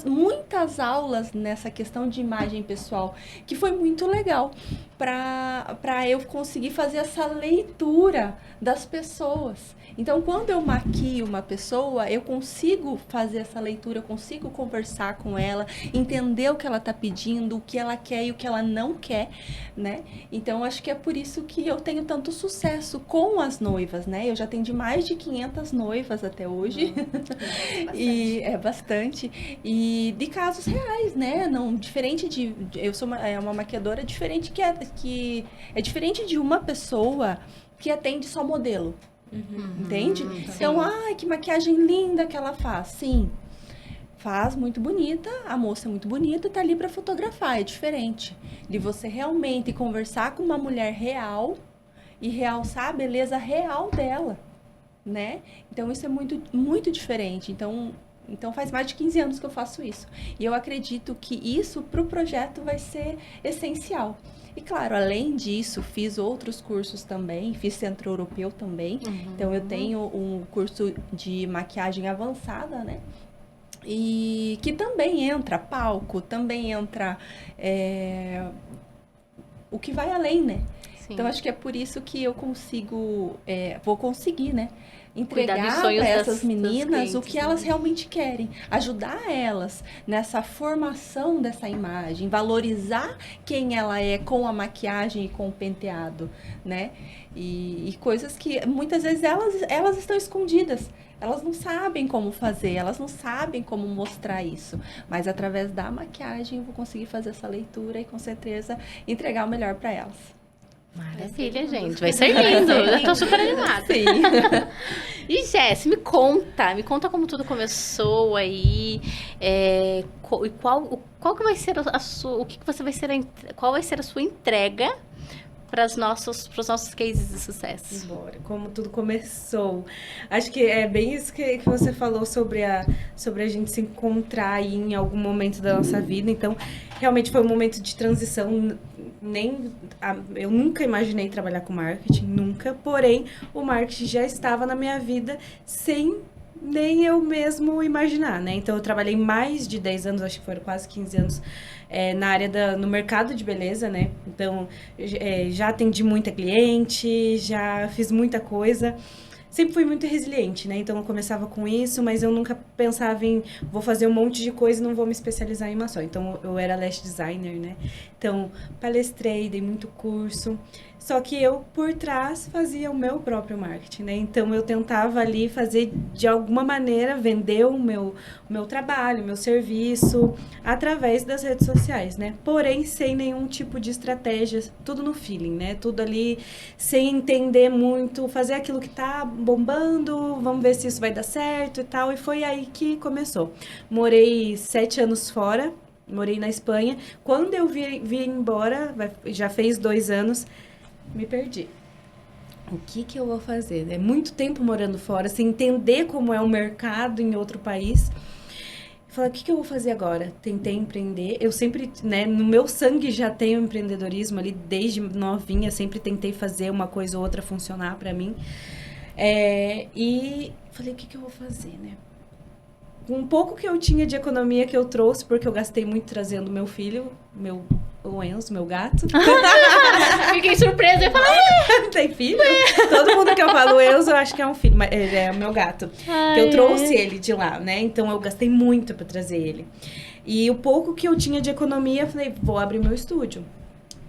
muitas aulas nessa questão de imagem pessoal, que foi muito legal para eu conseguir fazer essa leitura das pessoas. Então, quando eu maquio uma pessoa, eu consigo fazer essa leitura, eu consigo conversar com ela, entender o que ela está pedindo, o que ela quer e o que ela não quer, né? Então, acho que é por isso que eu tenho tanto sucesso com as noivas, né? Eu já atendi mais de 500 noivas até hoje. E é bastante. E de casos reais, né? Não, diferente de... Eu sou uma maquiadora diferente que é diferente de uma pessoa que atende só modelo. Entende? Então, que maquiagem linda que ela faz. Sim, faz muito bonita, a moça é muito bonita, tá ali para fotografar, é diferente de você realmente conversar com uma mulher real e realçar a beleza real dela. né? Então, isso é muito, muito diferente. Então, faz mais de 15 anos que eu faço isso. E eu acredito que isso, para o projeto, vai ser essencial. E, claro, além disso, fiz outros cursos também. Fiz Centro-Europeu também. Então, eu tenho um curso de maquiagem avançada, né? E que também entra palco, também entra o que vai além, né? Sim. Então, acho que é por isso que eu vou conseguir, né? Cuidar dos Entregar sonhos para essas das meninas clientes, o que né? elas realmente querem. Ajudar elas nessa formação dessa imagem. Valorizar quem ela é com a maquiagem e com o penteado, né? E coisas que muitas vezes elas estão escondidas. Elas não sabem como fazer, elas não sabem como mostrar isso. Mas através da maquiagem eu vou conseguir fazer essa leitura e com certeza entregar o melhor para elas. Maravilha, gente. Vai ser lindo. Eu tô super animada. Sim. E Jess, me conta como tudo começou aí. Qual que vai ser a sua, o que você vai ser, qual vai ser a sua entrega para os nossos cases de sucesso? Bora, como tudo começou. Acho que é bem isso que você falou sobre a gente se encontrar aí em algum momento da nossa vida. Então, realmente foi um momento de transição. Eu nunca imaginei trabalhar com marketing, nunca. Porém, o marketing já estava na minha vida sem nem eu mesmo imaginar, né? Então, eu trabalhei mais de 10 anos, acho que foram quase 15 anos, na área no mercado de beleza, né? Então, já atendi muita cliente, já fiz muita coisa. Sempre fui muito resiliente, né? Então, eu começava com isso, mas eu nunca pensava em vou fazer um monte de coisa e não vou me especializar em uma só. Então, eu era lash designer, né? Então, palestrei, dei muito curso. Só que eu, por trás, fazia o meu próprio marketing, né? Então, eu tentava ali fazer, de alguma maneira, vender o meu trabalho, o meu serviço, através das redes sociais, né? Porém, sem nenhum tipo de estratégia, tudo no feeling, né? Tudo ali, sem entender muito, fazer aquilo que tá bombando, vamos ver se isso vai dar certo e tal. E foi aí que começou. Morei 7 anos fora, morei na Espanha. Quando eu vim embora, já fez 2 anos, me perdi. O que eu vou fazer? É muito tempo morando fora, sem entender como é o mercado em outro país. Falei, o que eu vou fazer agora? Tentei empreender. Eu sempre, né, no meu sangue já tenho empreendedorismo ali, desde novinha, sempre tentei fazer uma coisa ou outra funcionar pra mim. E falei, o que eu vou fazer, né? Com um pouco que eu tinha de economia que eu trouxe, porque eu gastei muito trazendo meu filho, o Enzo, meu gato. Fiquei surpresa. Eu falei, tem filho? Todo mundo que eu falo Enzo, eu acho que é um filho, mas ele é o meu gato. Que eu trouxe ele de lá, né? Então, eu gastei muito pra trazer ele. E o pouco que eu tinha de economia, eu falei, vou abrir meu estúdio.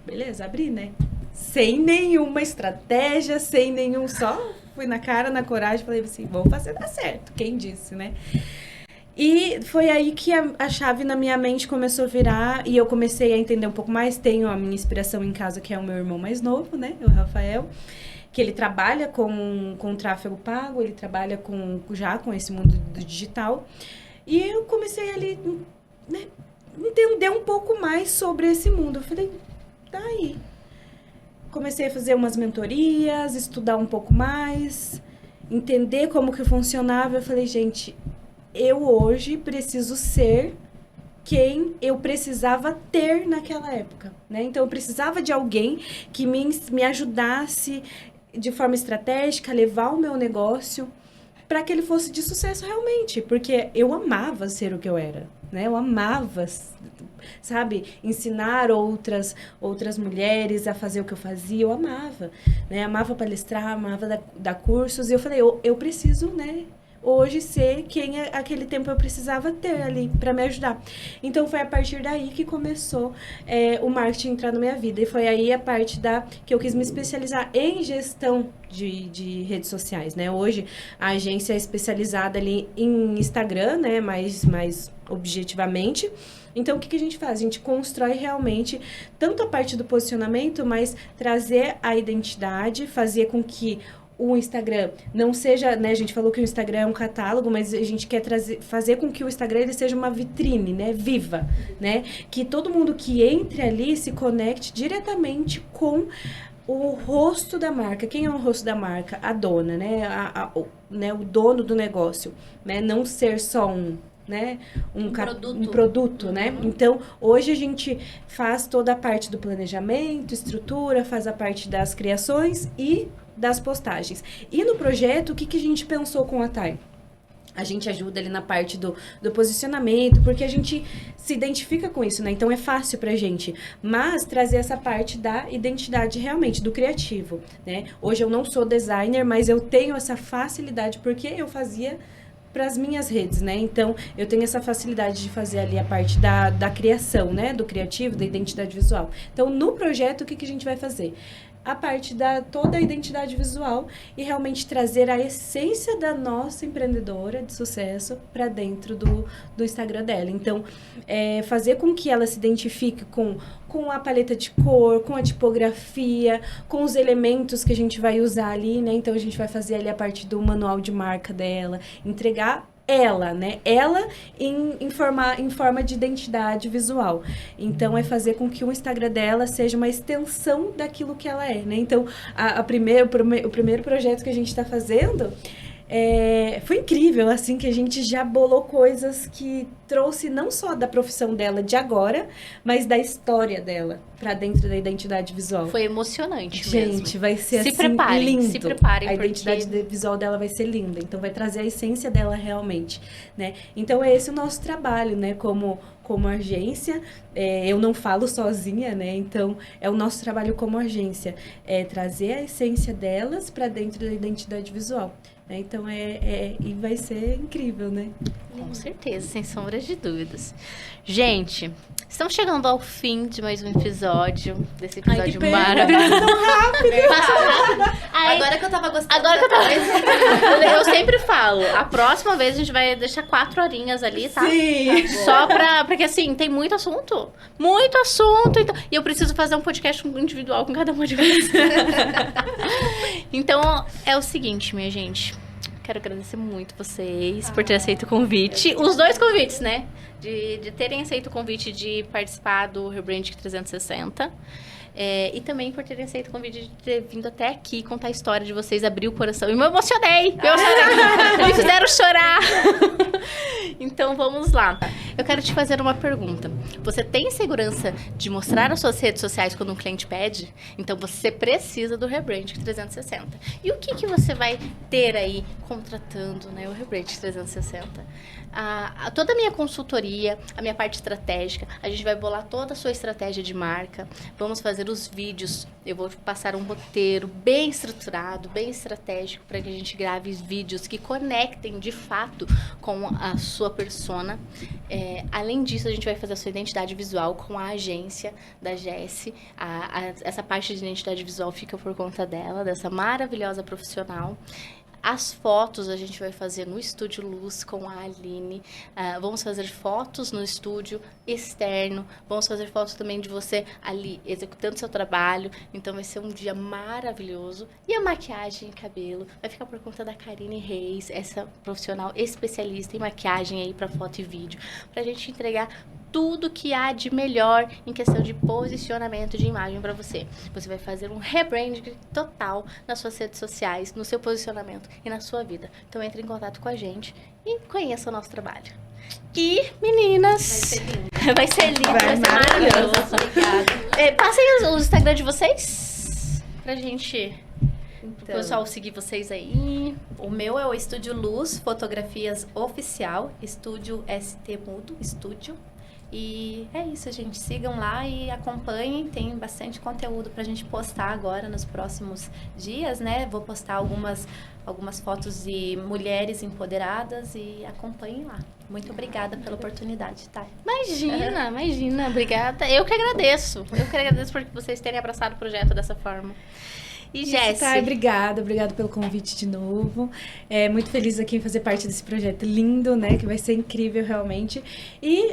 Beleza, abri, né? Sem nenhuma estratégia, sem nenhum... Só fui na cara, na coragem, falei assim, vou fazer dar certo. Quem disse, né? E foi aí que a chave na minha mente começou a virar e eu comecei a entender um pouco mais. Tenho a minha inspiração em casa, que é o meu irmão mais novo, né? O Rafael, que ele trabalha com tráfego pago, ele trabalha já com esse mundo do digital. E eu comecei ali, né, entender um pouco mais sobre esse mundo. Eu falei, tá aí. Comecei a fazer umas mentorias, estudar um pouco mais, entender como que funcionava. Eu falei, gente, eu hoje preciso ser quem eu precisava ter naquela época, né? Então, eu precisava de alguém que me ajudasse de forma estratégica a levar o meu negócio para que ele fosse de sucesso realmente, porque eu amava ser o que eu era, né? Eu amava, sabe, ensinar outras mulheres a fazer o que eu fazia, eu amava, né? Amava palestrar, amava dar cursos, e eu falei, eu preciso, né, hoje ser quem aquele tempo eu precisava ter ali para me ajudar. Então, foi a partir daí que começou o marketing entrar na minha vida. E foi aí a parte que eu quis me especializar em gestão de redes sociais, né? Hoje, a agência é especializada ali em Instagram, né? Mais objetivamente. Então, o que a gente faz? A gente constrói realmente tanto a parte do posicionamento, mas trazer a identidade, fazer com que o Instagram não seja, né, a gente falou que o Instagram é um catálogo, mas a gente quer fazer com que o Instagram ele seja uma vitrine, né, viva, né, que todo mundo que entre ali se conecte diretamente com o rosto da marca. Quem é o rosto da marca? A dona, né? O dono do negócio, né? Não ser só um produto, né? Então, hoje a gente faz toda a parte do planejamento, estrutura, faz a parte das criações e das postagens. E no projeto, o que a gente pensou com a Thay? A gente ajuda ali na parte do posicionamento, porque a gente se identifica com isso, né? Então, é fácil pra gente. Mas, trazer essa parte da identidade realmente, do criativo, né? Hoje eu não sou designer, mas eu tenho essa facilidade, porque eu fazia para as minhas redes, né? Então, eu tenho essa facilidade de fazer ali a parte da criação, né? Do criativo, da identidade visual. Então, no projeto, o que a gente vai fazer? A parte da toda a identidade visual e realmente trazer a essência da nossa empreendedora de sucesso para dentro do Instagram dela. Então, fazer com que ela se identifique com a paleta de cor, com a tipografia, com os elementos que a gente vai usar ali, né? Então, a gente vai fazer ali a parte do manual de marca dela, entregar ela, né? Ela em forma de identidade visual. Então, é fazer com que o Instagram dela seja uma extensão daquilo que ela é, né? Então, o primeiro projeto que a gente está fazendo foi incrível, assim, que a gente já bolou coisas que trouxe não só da profissão dela de agora, mas da história dela pra dentro da identidade visual. Foi emocionante mesmo. Gente, vai ser assim, lindo. Se preparem, a identidade visual dela vai ser linda, então vai trazer a essência dela realmente, né? Então é esse o nosso trabalho, né, como agência. Eu não falo sozinha, né? Então é o nosso trabalho como agência, trazer a essência delas pra dentro da identidade visual. Então, e vai ser incrível, né? Com certeza, sem sombras de dúvidas. Gente, estamos chegando ao fim de mais um episódio, desse episódio maravilhoso. Tão rápido! Passa rápido. Agora que eu tava gostando. Eu sempre falo, a próxima vez a gente vai deixar 4 horinhas ali, tá? Sim! Só porque assim, tem muito assunto. Muito assunto. Então, e eu preciso fazer um podcast individual com cada uma de vocês. Então, é o seguinte, minha gente. Quero agradecer muito vocês por terem aceito o convite. Os 2 convites, né? De terem aceito o convite de participar do Rebranding 360. E também por terem aceito o convite de ter vindo até aqui contar a história de vocês, abrir o coração. E me emocionei! Me fizeram chorar! Então, vamos lá. Eu quero te fazer uma pergunta. Você tem segurança de mostrar as suas redes sociais quando um cliente pede? Então, você precisa do Rebranding 360. E o que você vai ter aí contratando, né, o Rebranding 360? Toda a minha consultoria, a minha parte estratégica, a gente vai bolar toda a sua estratégia de marca. Vamos fazer os vídeos. Eu vou passar um roteiro bem estruturado, bem estratégico, para que a gente grave vídeos que conectem de fato com a sua persona. Além disso, a gente vai fazer a sua identidade visual com a agência da Jessie. Essa parte de identidade visual fica por conta dela, dessa maravilhosa profissional. As fotos a gente vai fazer no Estúdio Luz com a Aline. Vamos fazer fotos no estúdio externo. Vamos fazer fotos também de você ali executando seu trabalho. Então vai ser um dia maravilhoso. E a maquiagem e cabelo vai ficar por conta da Karine Reis, essa profissional especialista em maquiagem aí para foto e vídeo, pra gente entregar tudo que há de melhor em questão de posicionamento de imagem para você. Você vai fazer um rebranding total nas suas redes sociais, no seu posicionamento e na sua vida. Então entre em contato com a gente e conheça o nosso trabalho. E, meninas... Vai ser lindo, vai ser maravilhoso. Obrigada. Passem o Instagram de vocês pra gente... O pessoal seguir vocês aí. O meu é o Estúdio Luz Fotografias Oficial, Estúdio ST Mudo, Estúdio. E é isso, gente. Sigam lá e acompanhem. Tem bastante conteúdo pra gente postar agora nos próximos dias, né? Vou postar algumas fotos de mulheres empoderadas e acompanhem lá. Muito obrigada pela oportunidade, tá? Imagina. Obrigada. Eu que agradeço por vocês terem abraçado o projeto dessa forma. E Jessie? Obrigada pelo convite de novo. Muito feliz aqui em fazer parte desse projeto lindo, né? Que vai ser incrível realmente. E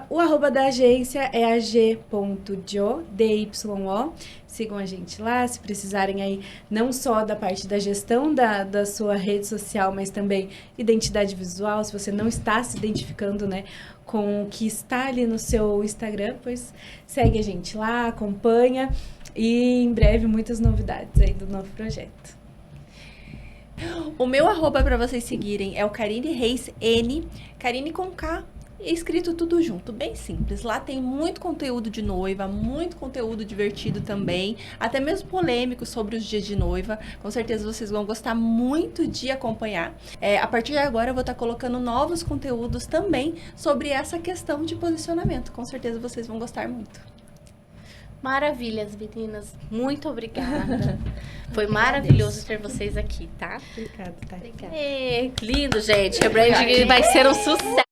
o arroba da agência é ag.dio, DYO. Sigam a gente lá, se precisarem aí, não só da parte da gestão da sua rede social, mas também identidade visual, se você não está se identificando, né, com o que está ali no seu Instagram, pois segue a gente lá, acompanha e em breve muitas novidades aí do novo projeto. O meu arroba para vocês seguirem é o Karine Reis N, Karine com K, escrito tudo junto, bem simples. Lá tem muito conteúdo de noiva, muito conteúdo divertido também, até mesmo polêmico sobre os dias de noiva. Com certeza vocês vão gostar muito de acompanhar. A partir de agora eu vou estar colocando novos conteúdos também sobre essa questão de posicionamento. Com certeza vocês vão gostar muito. Maravilhas, meninas. Muito obrigada. Foi maravilhoso ter vocês aqui, tá? Obrigada, tá? Obrigada. Lindo, gente. A branding vai ser um sucesso.